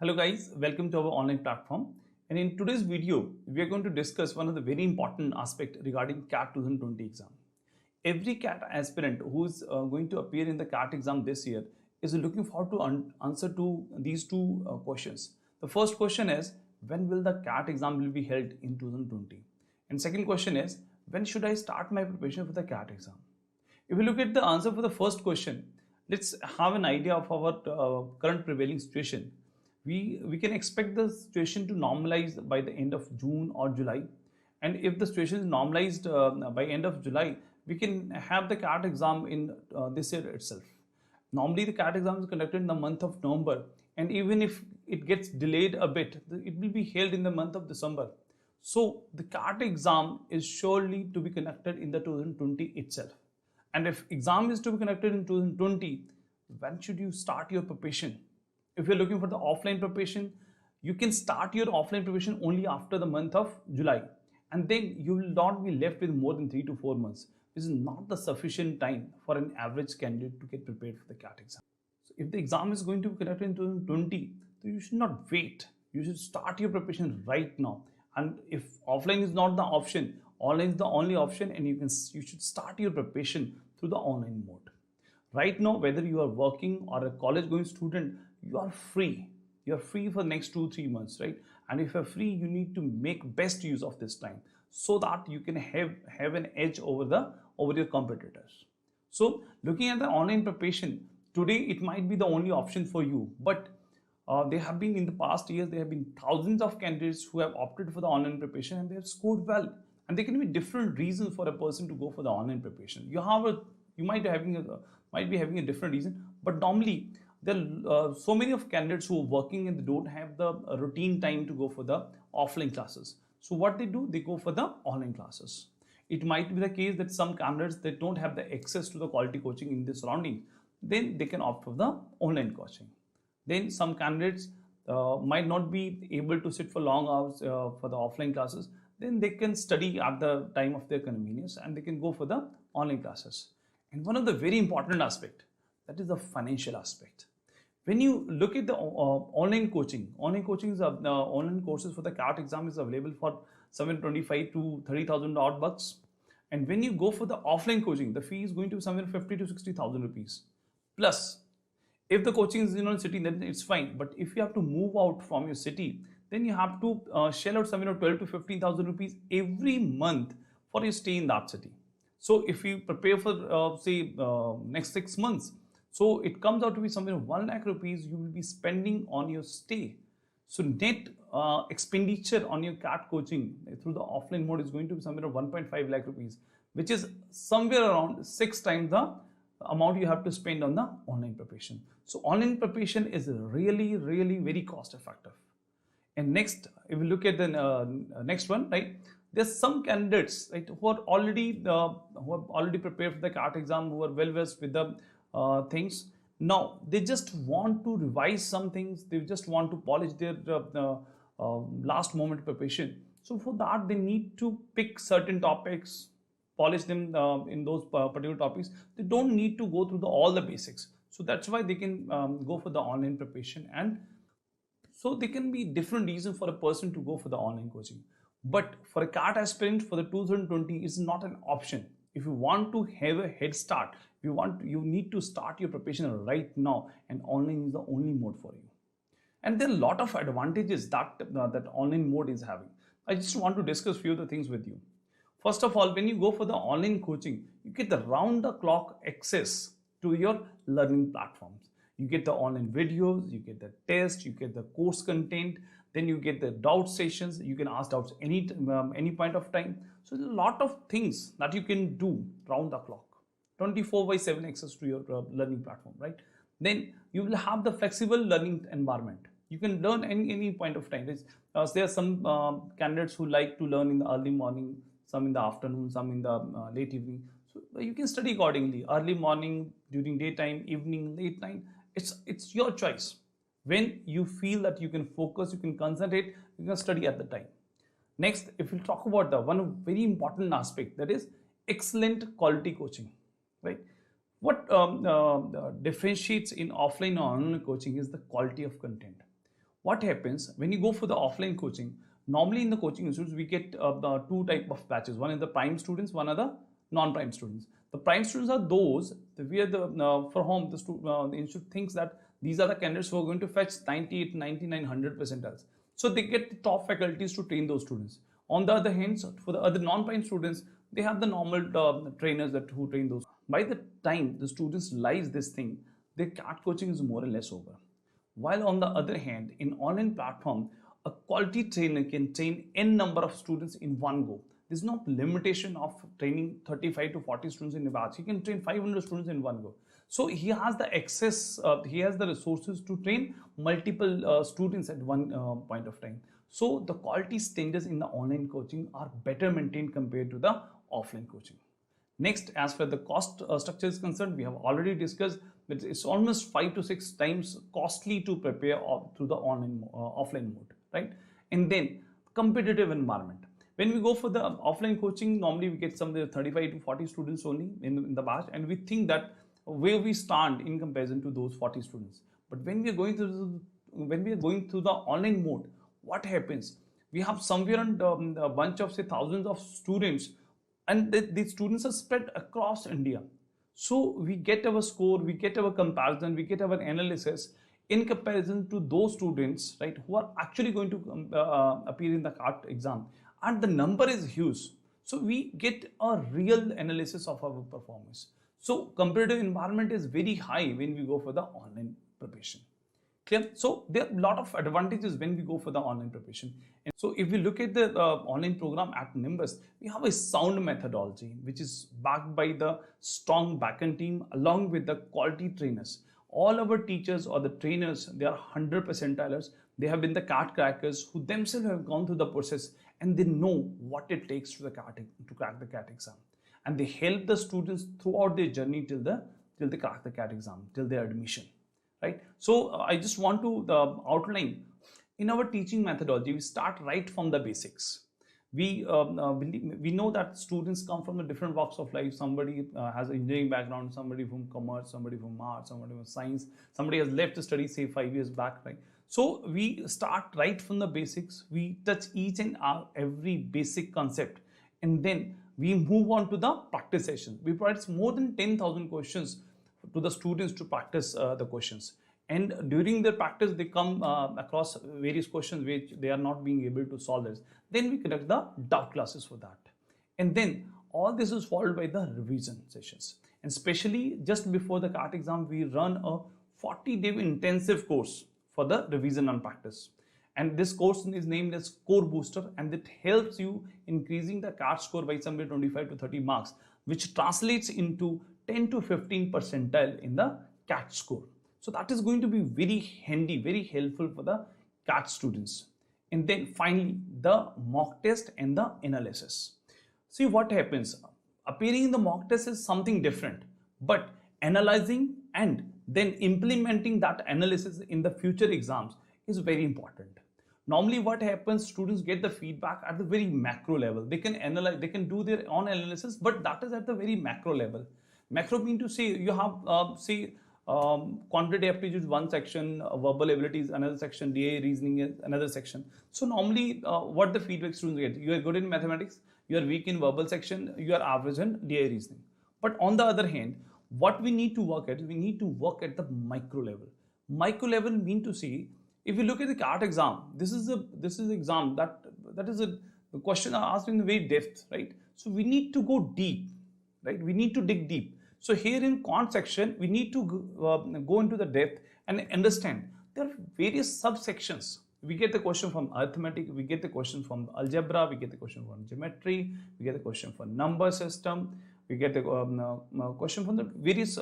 Hello guys, welcome to our online platform. And in today's video, we are going to discuss one of the very important aspect regarding CAT 2020 exam. Every CAT aspirant who is going to appear in the CAT exam this year is looking forward to answer to these two questions. The first question is, when will the CAT exam will be held in 2020? And second question is, when should I start my preparation for the CAT exam? If we look at the answer for the first question, let's have an idea of our current prevailing situation. We can expect the situation to normalize by the end of June or July, and if the situation is normalized by end of July, we can have the CAT exam in this year itself. Normally the CAT exam is conducted in the month of November, and even if it gets delayed a bit, it will be held in the month of December. So the CAT exam is surely to be conducted in the 2020 itself. And if exam is to be conducted in 2020, when should you start your preparation? If you're looking for the offline preparation, you can start your offline preparation only after the month of July. And then you will not be left with more than 3 to 4 months. This is not the sufficient time for an average candidate to get prepared for the CAT exam. So if the exam is going to be conducted in 2020, then you should not wait. You should start your preparation right now. And if offline is not the option, online is the only option, and you should start your preparation through the online mode. Right now, whether you are working or a college going student, you are free. You are free for the next 2-3 months, right? And if you're free, you need to make best use of this time so that you can have an edge over your competitors. So looking at the online preparation, today it might be the only option for you, but there have been in the past years, there have been thousands of candidates who have opted for the online preparation and they have scored well. And there can be different reasons for a person to go for the online preparation. You might be having a different reason, but normally there are so many of candidates who are working and they don't have the routine time to go for the offline classes. So what they do, they go for the online classes. It might be the case that some candidates, they don't have the access to the quality coaching in the surrounding, then they can opt for the online coaching. Then some candidates might not be able to sit for long hours for the offline classes, then they can study at the time of their convenience and they can go for the online classes. And one of the very important aspect, that is the financial aspect. When you look at the online coaching is online courses for the CAT exam is available for $725 to $30,000 odd bucks. And when you go for the offline coaching, the fee is going to be somewhere 50 to 60,000 rupees. Plus, if the coaching is in a city, then it's fine. But if you have to move out from your city, then you have to shell out somewhere 12 to 15,000 rupees every month for your stay in that city. So if you prepare for next 6 months, so it comes out to be somewhere 1 lakh rupees you will be spending on your stay. So net expenditure on your CAT coaching through the offline mode is going to be somewhere 1.5 lakh rupees, which is somewhere around 6 times the amount you have to spend on the online preparation. So online preparation is really very cost effective. And next, if we look at the next one, right? There's some candidates, right, who are already prepared for the CAT exam, who are well versed with the things. Now they just want to revise some things. They just want to polish their last moment preparation. So for that, they need to pick certain topics, polish them in those particular topics. They don't need to go through all the basics. So that's why they can go for the online preparation. And so there can be different reasons for a person to go for the online coaching. But for a CAT aspirant for the 2020, it's not an option. If you want to have a head start, you need to start your preparation right now, and online is the only mode for you. And there are a lot of advantages that online mode is having. I just want to discuss few of the things with you. First of all, when you go for the online coaching, you get the round-the-clock access to your learning platforms. You get the online videos, you get the test, you get the course content, then you get the doubt sessions. You can ask doubts any point of time. So there's a lot of things that you can do round the clock. 24/7 access to your learning platform, right? Then you will have the flexible learning environment. You can learn any point of time. There are some candidates who like to learn in the early morning, some in the afternoon, some in the late evening. So you can study accordingly. Early morning, during daytime, evening, late night. It's your choice. When you feel that you can focus, you can concentrate, you can study at the time. Next, if we talk about the one very important aspect, that is excellent quality coaching, right? What differentiates in offline or online coaching is the quality of content. What happens when you go for the offline coaching? Normally in the coaching institutes, we get the two type of batches. One is the prime students, one are the non-prime students. The prime students are those where for whom the institute thinks that these are the candidates who are going to fetch 98, 99, 100 percentiles. So they get the top faculties to train those students. On the other hand, for the other non-prime students, they have the normal trainers who train those. By the time the students realize this thing, their CAT coaching is more or less over. While on the other hand, in online platform, a quality trainer can train n number of students in one go. There's no limitation of training 35 to 40 students in a batch. He can train 500 students in one go. So he has the access, he has the resources to train multiple students at one point of time. So the quality standards in the online coaching are better maintained compared to the offline coaching. Next, as far as the cost structure is concerned, we have already discussed that it's almost 5 to 6 times costly to prepare through the online offline mode, right? And then competitive environment. When we go for the offline coaching, normally we get somewhere 35 to 40 students only in the batch, and we think that where we stand in comparison to those 40 students. But when we are going through the online mode, what happens? We have somewhere a bunch of say thousands of students, and these students are spread across India. So we get our score, we get our comparison, we get our analysis in comparison to those students, right, who are actually going to appear in the CAT exam, and the number is huge. So we get a real analysis of our performance. So competitive environment is very high when we go for the online preparation. Clear? So there are a lot of advantages when we go for the online preparation. And so if we look at the online program at NIMBUS, we have a sound methodology which is backed by the strong backend team along with the quality trainers. All our teachers or the trainers, they are 100 percentilers. They have been the CAT crackers who themselves have gone through the process, and they know what it takes to crack the CAT exam. And they help the students throughout their journey till they crack the CAT exam, till their admission. Right? So I just want to outline in our teaching methodology, we start right from the basics. We know that students come from the different walks of life. Somebody has an engineering background, somebody from commerce, somebody from arts, somebody from science, somebody has left to study say 5 years back, right? So we start right from the basics. We touch each and every basic concept, and then we move on to the practice session. We provide more than 10,000 questions to the students to practice the questions, and during their practice they come across various questions which they are not being able to solve this. Then we conduct the doubt classes for that, and then all this is followed by the revision sessions. And especially just before the CAT exam, we run a 40-day intensive course for the revision and practice, and this course is named as Core Booster, and it helps you increasing the CAT score by somewhere 25 to 30 marks, which translates into 10 to 15 percentile in the CAT score. So that is going to be very handy, very helpful for the CAT students. And then finally, the mock test and the analysis. See what happens. Appearing in the mock test is something different, but analyzing and then implementing that analysis in the future exams is very important. Normally what happens, students get the feedback at the very macro level. They can analyze, they can do their own analysis, but that is at the very macro level. Macro mean to say you have quantitative aptitude one section, verbal abilities another section, DA reasoning is another section. So normally what the feedback students get, you are good in mathematics, you are weak in verbal section, you are average in DA reasoning. But on the other hand, what we need to work at, we need to work at the micro level. Micro level mean to say, if you look at the CAT exam, this is exam that is a question asked in the very depth, right? So we need to go deep, right? We need to dig deep. So here in quant section, we need to go into the depth and understand there are various subsections. We get the question from arithmetic, we get the question from algebra, we get the question from geometry, we get the question from number system, we get the question from the various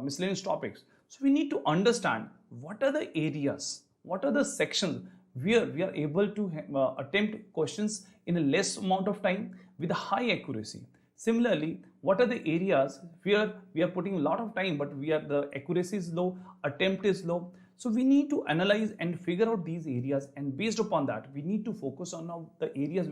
miscellaneous topics. So we need to understand what are the areas, what are the sections where we are able to attempt questions in a less amount of time with a high accuracy. Similarly, what are the areas where we are putting a lot of time but the accuracy is low, attempt is low. So we need to analyze and figure out these areas, and based upon that we need to focus on the areas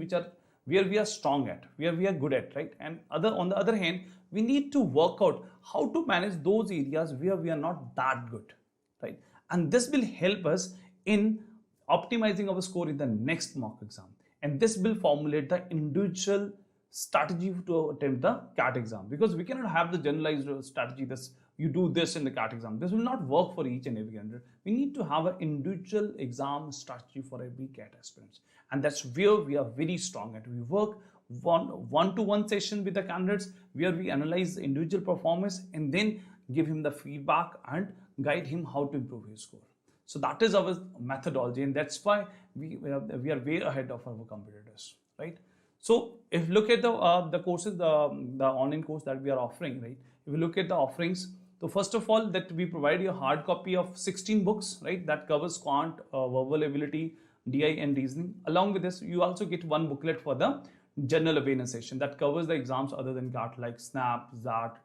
where we are strong at, where we are good at, right? And on the other hand, we need to work out how to manage those areas where we are not that good, right? And this will help us in optimizing our score in the next mock exam. And this will formulate the individual strategy to attempt the CAT exam, because we cannot have the generalized strategy that you do this in the CAT exam. This will not work for each and every candidate. We need to have an individual exam strategy for every CAT aspirant, and that's where we are very strong at. We work one-to-one session with the candidates where we analyze the individual performance and then give him the feedback and guide him how to improve his score. So that is our methodology, and that's why we are way ahead of our competitors, right? So if you look at the courses, the online course that we are offering, right? If you look at the offerings, so first of all, that we provide you a hard copy of 16 books, right? That covers quant, verbal ability, DI and reasoning. Along with this, you also get one booklet for the general awareness session that covers the exams other than CAT, like SNAP, ZAT,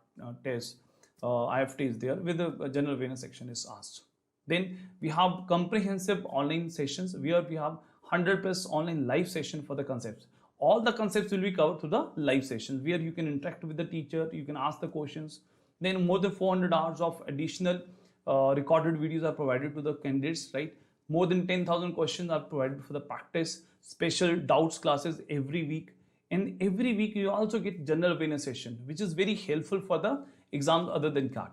TEST, IIFT is there, with the general awareness section is asked. Then we have comprehensive online sessions where we have 100+ online live session for the concepts. All the concepts will be covered through the live sessions where you can interact with the teacher, you can ask the questions. Then more than 400 hours of additional recorded videos are provided to the candidates, right? More than 10,000 questions are provided for the practice, special doubts classes every week. And every week you also get general awareness session, which is very helpful for the exams other than CAT.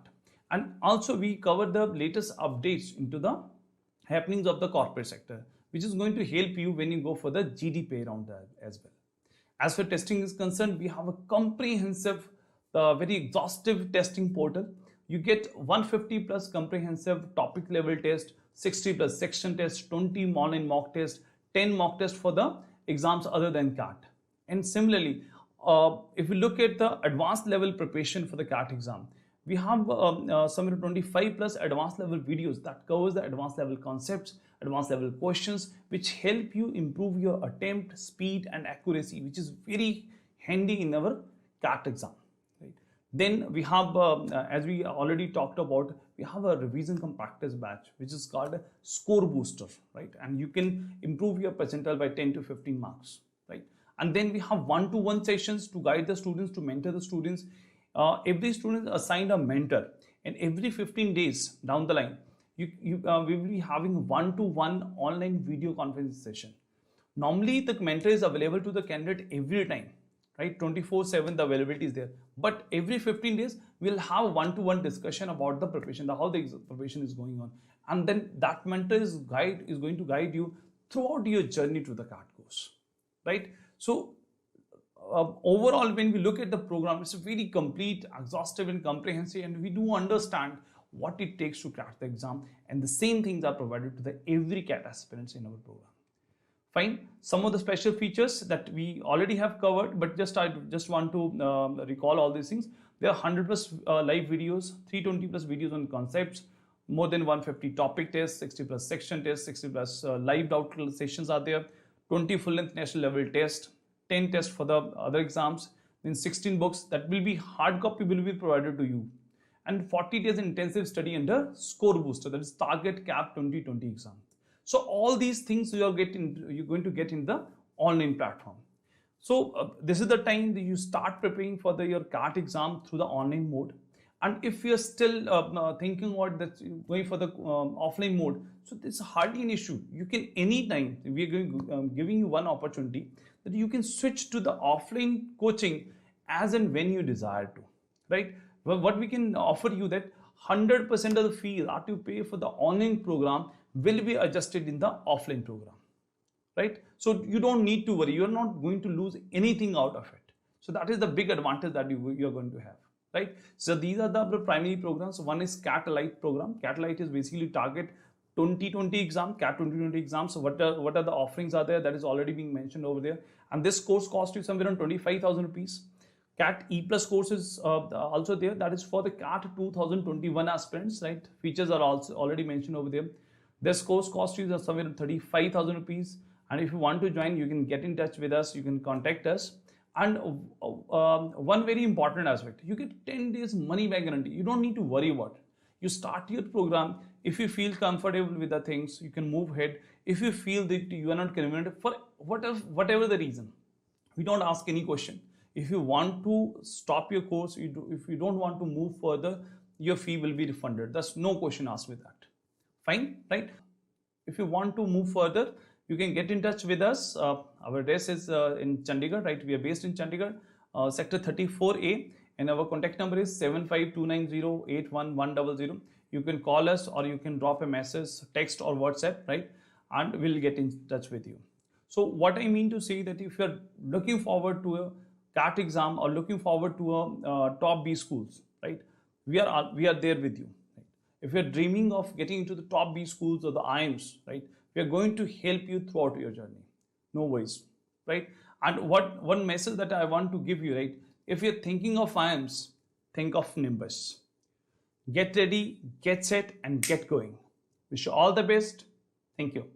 And also we cover the latest updates into the happenings of the corporate sector, which is going to help you when you go for the GDP round as well. As for testing is concerned, we have a comprehensive, very exhaustive testing portal. You get 150+ comprehensive topic level test, 60+ section test, 20 online mock test, 10 mock tests for the exams other than CAT. And similarly, if you look at the advanced level preparation for the CAT exam, we have somewhere 25+ advanced level videos that covers the advanced level concepts, advanced level questions, which help you improve your attempt speed and accuracy, which is very handy in our CAT exam. Right? Then we have, as we already talked about, we have a revision cum practice batch, which is called a score booster, right? And you can improve your percentile by 10 to 15 marks, right? And then we have one-to-one sessions to guide the students, to mentor the students. Every student is assigned a mentor, and every 15 days down the line, we will be having one-to-one online video conference session. Normally, the mentor is available to the candidate every time, right? 24/7 the availability is there. But every 15 days, we'll have one-to-one discussion about the preparation, how the preparation is going on. And then that mentor is going to guide you throughout your journey to the CAT course, right? So overall, when we look at the program, it's very complete, exhaustive and comprehensive, and we do understand what it takes to crack the exam, and the same things are provided to the every CAT aspirants in our program. Fine. Some of the special features that we already have covered, but I just want to recall all these things. There are 100+ live videos, 320+ videos on concepts, more than 150 topic tests, 60+ section tests, 60+ live doubt sessions are there, 20 full-length national level tests, 10 tests for the other exams, then 16 books that will be hard copy will be provided to you, and 40 days intensive study under score booster, that is target CAP 2020 exam. So all these things you're going to get in the online platform. So this is the time that you start preparing for your CAT exam through the online mode. And if you're still thinking about that, going for the offline mode, so it's hardly an issue. You can anytime, we're giving you one opportunity that you can switch to the offline coaching as and when you desire to, right? Well, what we can offer you that 100% of the fee that you pay for the online program will be adjusted in the offline program, right? So you don't need to worry. You're not going to lose anything out of it. So that is the big advantage that you're going to have, right? So these are the primary programs. One is CAT CLAT program. CAT CLAT is basically target 2020 exam, CAT 2020 exam. So what are the offerings are there? That is already being mentioned over there. And this course costs you somewhere around 25,000 rupees. CAT E+ course is also there. That is for the CAT 2021 aspirants, right? Features are also already mentioned over there. This course costs you somewhere around 35,000 rupees. And if you want to join, you can get in touch with us. You can contact us. And one very important aspect, you get 10 days money back guarantee. You don't need to worry about it. You start your program. If you feel comfortable with the things, you can move ahead. If you feel that you are not convenient for whatever the reason, we don't ask any question. If you want to stop your course, if you don't want to move further, your fee will be refunded. There's no question asked with that. Fine, right? If you want to move further, you can get in touch with us. Our address is in Chandigarh, right? We are based in Chandigarh, sector 34A, and our contact number is 7529081100. You can call us or you can drop a message, text or WhatsApp, right? And we'll get in touch with you. So what I mean to say that if you're looking forward to a CAT exam or looking forward to a top B schools, right? We are there with you. Right? If you're dreaming of getting into the top B schools or the IIMs, right? We are going to help you throughout your journey. No worries, right? And one message that I want to give you, right? If you're thinking of IIMs, think of NIMBUS. Get ready, get set, and get going. Wish you all the best. Thank you.